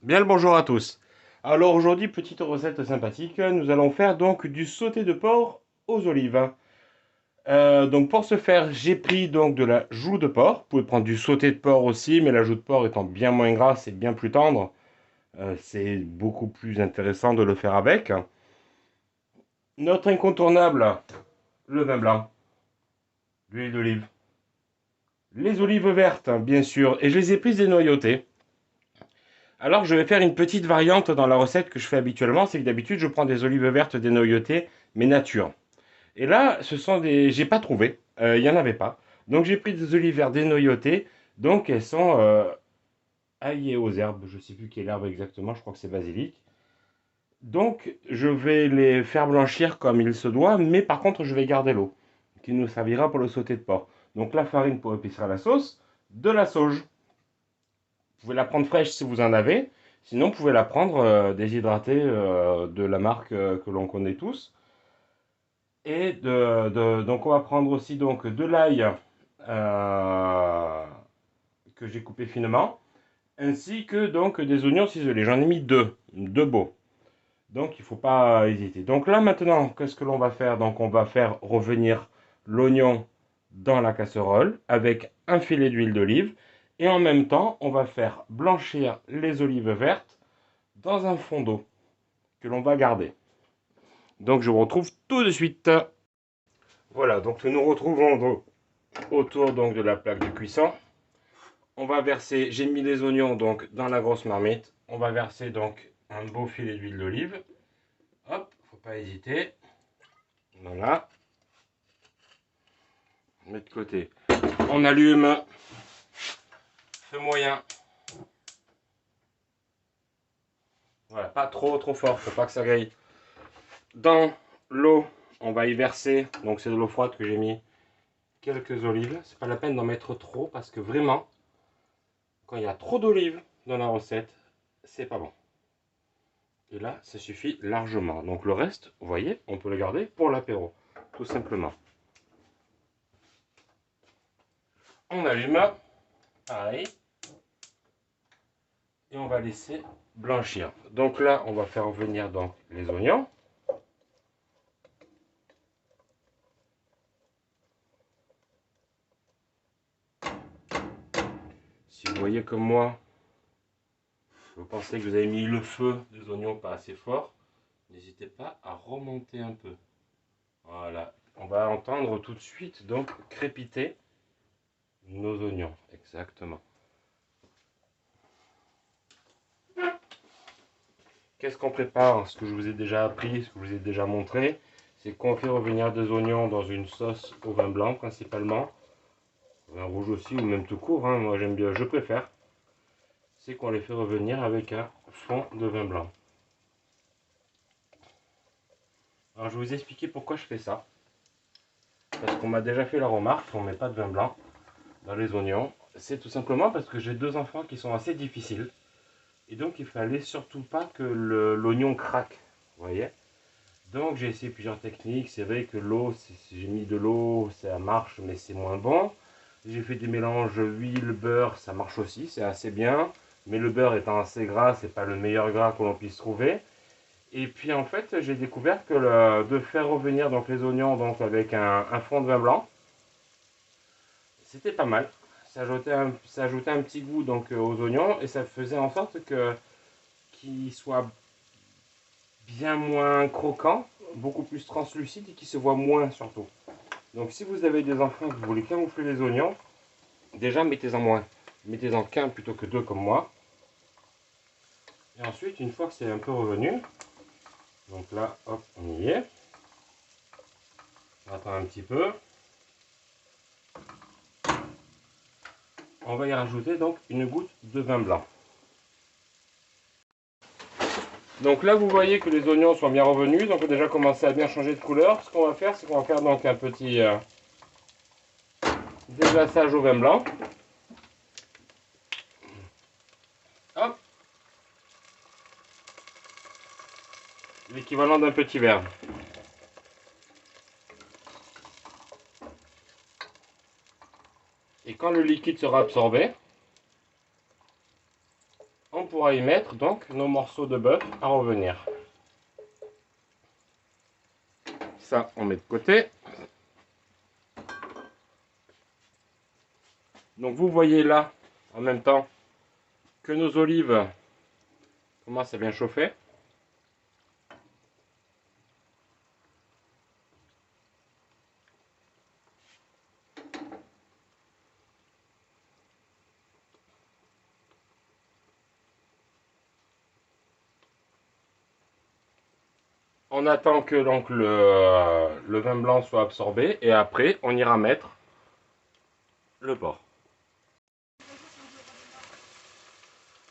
Bien le bonjour à tous. Alors aujourd'hui, petite recette sympathique, nous allons faire donc du sauté de porc aux olives. Donc pour ce faire, j'ai pris donc de la joue de porc. Vous pouvez prendre du sauté de porc aussi, mais la joue de porc étant bien moins grasse et bien plus tendre, c'est beaucoup plus intéressant de le faire avec. Notre incontournable, le vin blanc, l'huile d'olive, les olives vertes, bien sûr, et je les ai prises dénoyautées. Alors, je vais faire une petite variante dans la recette que je fais habituellement. C'est que d'habitude, je prends des olives vertes dénoyautées, mais nature. Et là, ce sont des. J'ai pas trouvé. Il n'y en avait pas. Donc, j'ai pris des olives vertes dénoyautées. Donc, elles sont aillées aux herbes. Je sais plus quelle herbe exactement. Je crois que c'est basilic. Donc, je vais les faire blanchir comme il se doit. Mais par contre, je vais garder l'eau qui nous servira pour le sauté de porc. Donc, la farine pour épicer la sauce, de la sauge. Vous pouvez la prendre fraîche si vous en avez. Sinon, vous pouvez la prendre déshydratée de la marque que l'on connaît tous. Et donc, on va prendre aussi donc, de l'ail que j'ai coupé finement, ainsi que donc des oignons ciselés. J'en ai mis deux beaux. Donc, il ne faut pas hésiter. Donc là, maintenant, qu'est-ce que l'on va faire? Donc, on va faire revenir l'oignon dans la casserole avec un filet d'huile d'olive. Et en même temps, on va faire blanchir les olives vertes dans un fond d'eau que l'on va garder. Donc, je vous retrouve tout de suite. Voilà, donc nous nous retrouvons donc autour donc de la plaque de cuisson. On va verser, j'ai mis les oignons donc dans la grosse marmite. On va verser donc un beau filet d'huile d'olive. Hop, faut pas hésiter. Voilà, on met de côté. On allume, feu moyen. Voilà, pas trop fort, faut pas que ça grille. Dans l'eau, on va y verser, donc c'est de l'eau froide que j'ai mis, quelques olives. C'est pas la peine d'en mettre trop parce que vraiment, quand il y a trop d'olives dans la recette, c'est pas bon. Et là, ça suffit largement. Donc le reste, vous voyez, on peut le garder pour l'apéro, tout simplement. On allume, pareil, et on va laisser blanchir. Donc là, on va faire venir donc les oignons. Si vous voyez comme moi, vous pensez que vous avez mis le feu des oignons pas assez fort, n'hésitez pas à remonter un peu. Voilà, on va entendre tout de suite donc crépiter nos oignons, exactement. Qu'est-ce qu'on prépare? Ce que je vous ai déjà appris, ce que je vous ai déjà montré, c'est qu'on fait revenir des oignons dans une sauce au vin blanc principalement, vin rouge aussi ou même tout court, hein, moi j'aime bien, je préfère. C'est qu'on les fait revenir avec un fond de vin blanc. Alors je vais vous expliquer pourquoi je fais ça. Parce qu'on m'a déjà fait la remarque qu'on ne met pas de vin blanc dans les oignons. C'est tout simplement parce que j'ai deux enfants qui sont assez difficiles. Et donc il fallait surtout pas que l'oignon craque. Vous voyez? Donc j'ai essayé plusieurs techniques. C'est vrai que l'eau, si j'ai mis de l'eau, ça marche, mais c'est moins bon. J'ai fait des mélanges huile, beurre, ça marche aussi, c'est assez bien. Mais le beurre étant assez gras, c'est pas le meilleur gras que l'on puisse trouver. Et puis en fait, j'ai découvert que de faire revenir donc les oignons donc avec un fond de vin blanc, c'était pas mal. Ça ajoutait un petit goût donc aux oignons et ça faisait en sorte que qu'ils soient bien moins croquants, beaucoup plus translucides et qui se voient moins surtout. Donc si vous avez des enfants que vous voulez camoufler les oignons, déjà mettez-en moins. Mettez-en qu'un plutôt que deux comme moi. Et ensuite, une fois que c'est un peu revenu, donc là, hop, on y est. On attend un petit peu. On va y rajouter donc une goutte de vin blanc. Donc là, vous voyez que les oignons sont bien revenus. Donc on a déjà commencé à bien changer de couleur. Ce qu'on va faire, c'est qu'on va faire donc un petit déglaçage au vin blanc. Hop, l'équivalent d'un petit verre. Et quand le liquide sera absorbé, on pourra pourra y mettre donc nos morceaux de bœuf à revenir. Ça, on met de côté. Donc vous voyez là, en même temps, que nos olives commencent à bien chauffer. On attend que donc le vin blanc soit absorbé et après on ira mettre le porc.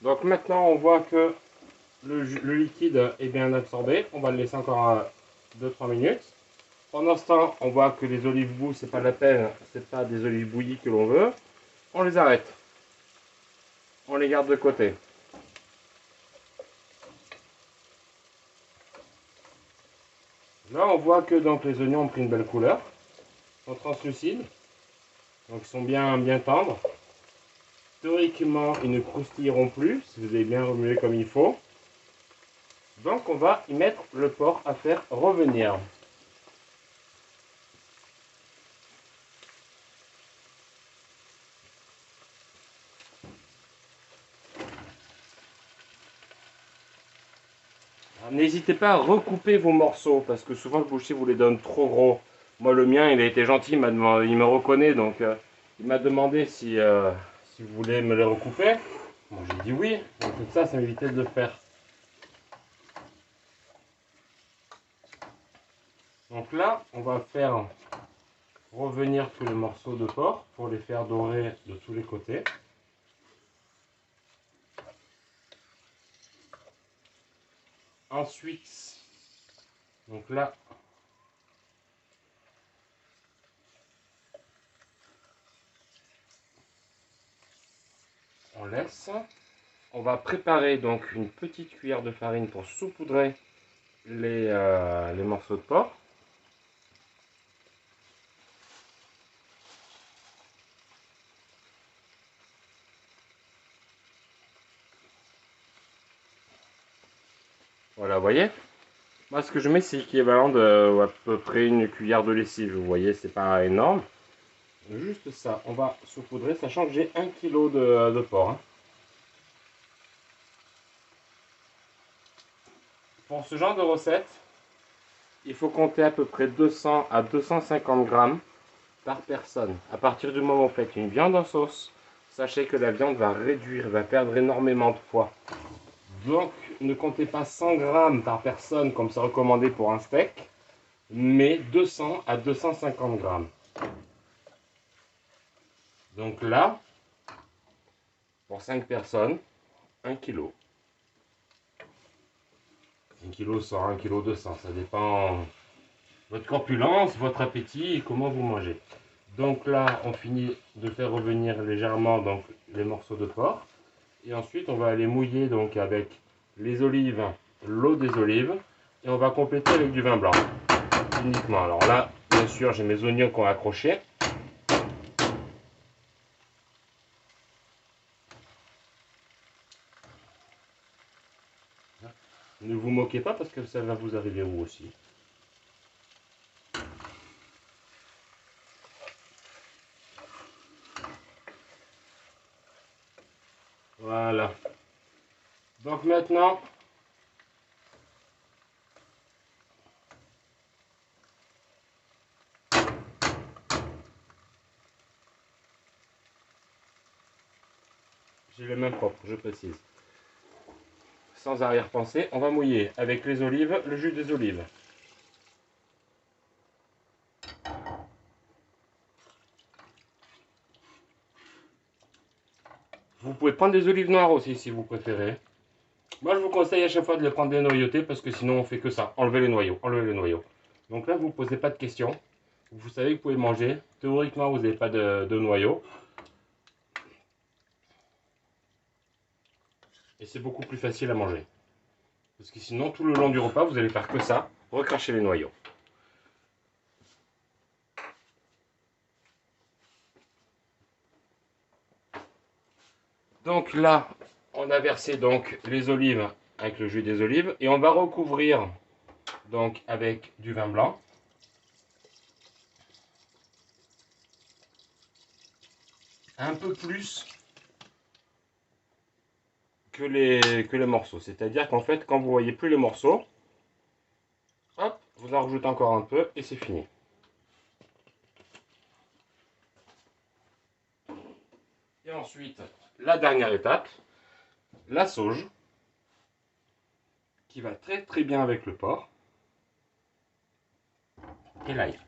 Donc maintenant on voit que le liquide est bien absorbé. On va le laisser encore 2-3 minutes. Pendant ce temps, on voit que les olives boues, c'est pas la peine, c'est pas des olives bouillies que l'on veut. On les arrête. On les garde de côté. Là, on voit que donc les oignons ont pris une belle couleur, sont translucides, donc ils sont bien tendres. Théoriquement, ils ne croustilleront plus si vous avez bien remué comme il faut. Donc, on va y mettre le porc à faire revenir. N'hésitez pas à recouper vos morceaux parce que souvent le boucher vous les donne trop gros. Moi, le mien, il a été gentil, il me reconnaît, donc il m'a demandé si vous voulez me les recouper. Bon, j'ai dit oui, donc tout ça, ça m'évitait de le faire. Donc là, on va faire revenir tous les morceaux de porc pour les faire dorer de tous les côtés. Ensuite, donc là, on laisse. On va préparer donc une petite cuillère de farine pour saupoudrer les morceaux de porc. Voilà, vous voyez. Moi, ce que je mets, c'est équivalent de à peu près une cuillère de lessive. Vous voyez, c'est pas énorme. Juste ça, on va saupoudrer, sachant que j'ai 1 kg de porc. Hein. Pour ce genre de recette, il faut compter à peu près 200 à 250 grammes par personne. À partir du moment où vous faites une viande en sauce, sachez que la viande va réduire, va perdre énormément de poids. Donc, ne comptez pas 100 grammes par personne comme c'est recommandé pour un steak, mais 200 à 250 grammes. Donc là, pour 5 personnes, 1 kg. 1 kg 100, 1 kg 200, ça dépend de votre corpulence, votre appétit et comment vous mangez. Donc là, on finit de faire revenir légèrement donc, les morceaux de porc. Et ensuite, on va aller mouiller donc, avec les olives, l'eau des olives. Et on va compléter avec du vin blanc. Uniquement. Alors là, bien sûr, j'ai mes oignons qu'on a accrochés. Ne vous moquez pas parce que ça va vous arriver vous aussi. Voilà. Donc maintenant, j'ai les mains propres, je précise. Sans arrière-pensée, on va mouiller avec les olives, le jus des olives. Vous pouvez prendre des olives noires aussi si vous préférez. Moi je vous conseille à chaque fois de les prendre des noyautées parce que sinon on fait que ça. Enlevez les noyaux, enlevez les noyaux. Donc là vous ne posez pas de questions. Vous savez que vous pouvez manger. Théoriquement vous n'avez pas de noyaux. Et c'est beaucoup plus facile à manger. Parce que sinon tout le long du repas vous allez faire que ça. Recracher les noyaux. Donc là, on a versé donc les olives avec le jus des olives et on va recouvrir donc avec du vin blanc. Un peu plus que les morceaux. C'est-à-dire qu'en fait, quand vous voyez plus les morceaux, hop, vous en rajoutez encore un peu et c'est fini. Et ensuite, la dernière étape, la sauge, qui va très très bien avec le porc, et l'ail.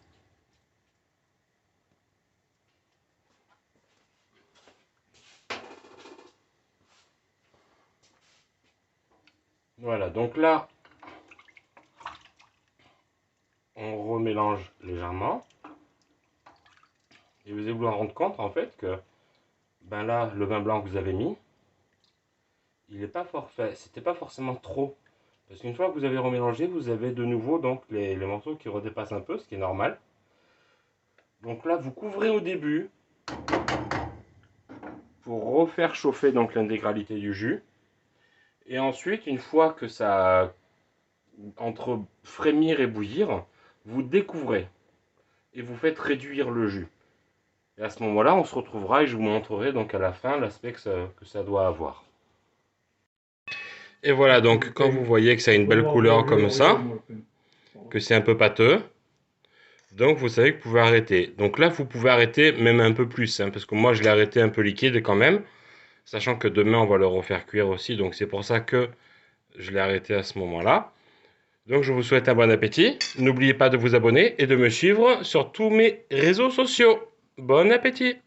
Voilà, donc là, on remélange légèrement. Et vous allez vous en rendre compte en fait que ben là, le vin blanc que vous avez mis, il n'est pas forfait, c'était pas forcément trop. Parce qu'une fois que vous avez remélangé, vous avez de nouveau donc les morceaux qui redépassent un peu, ce qui est normal. Donc là, vous couvrez au début pour refaire chauffer donc l'intégralité du jus. Et ensuite, une fois que ça entre frémir et bouillir, vous découvrez et vous faites réduire le jus. Et à ce moment-là, on se retrouvera et je vous montrerai donc à la fin l'aspect que ça doit avoir. Et voilà, donc quand vous voyez que ça a une belle couleur comme ça, que c'est un peu pâteux, donc vous savez que vous pouvez arrêter. Donc là, vous pouvez arrêter même un peu plus, hein, parce que moi je l'ai arrêté un peu liquide quand même, sachant que demain on va le refaire cuire aussi, donc c'est pour ça que je l'ai arrêté à ce moment-là. Donc je vous souhaite un bon appétit. N'oubliez pas de vous abonner et de me suivre sur tous mes réseaux sociaux. Bon appétit!